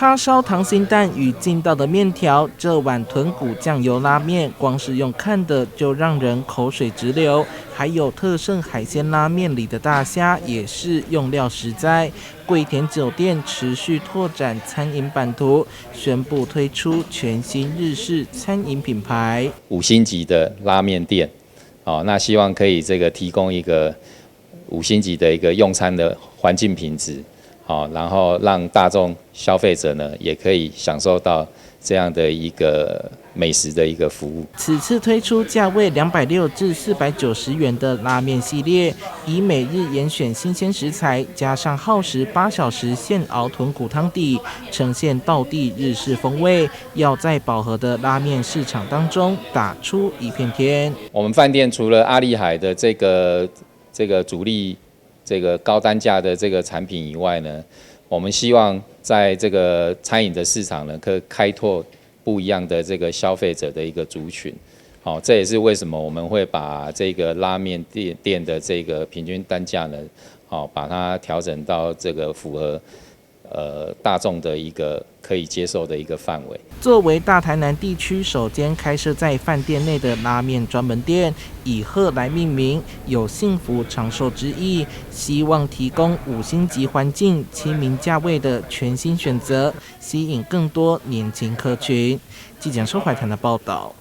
叉烧溏心蛋与劲道的面条，这碗豚骨酱油拉面，光是用看的就让人口水直流。还有特盛海鲜拉面里的大虾，也是用料实在。桂田酒店持续拓展餐饮版图，宣布推出全新日式餐饮品牌，5星级的拉面店。那希望可以提供一个5星级的一个用餐的环境品质。然后让大众消费者呢也可以享受到这样的一个美食的一个服务。此次推出价位260至490元的拉面系列，以每日严选新鲜食材，加上耗时8小时现熬豚骨汤底，呈现道地日式风味，要在饱和的拉面市场当中打出一片天。我们饭店除了阿里海的这个主力高单价的这个产品以外呢，我们希望在这个餐饮的市场呢，可以开拓不一样的这个消费者的一个族群。这也是为什么我们会把这个拉面店的这个平均单价呢，把它调整到这个符合大众的一个可以接受的一个范围。作为大台南地区首间开设在饭店内的拉面专门店，以鹤来命名，有幸福长寿之意，希望提供5星级环境、亲民价位的全新选择，吸引更多年轻客群。记者周怀谈的报道。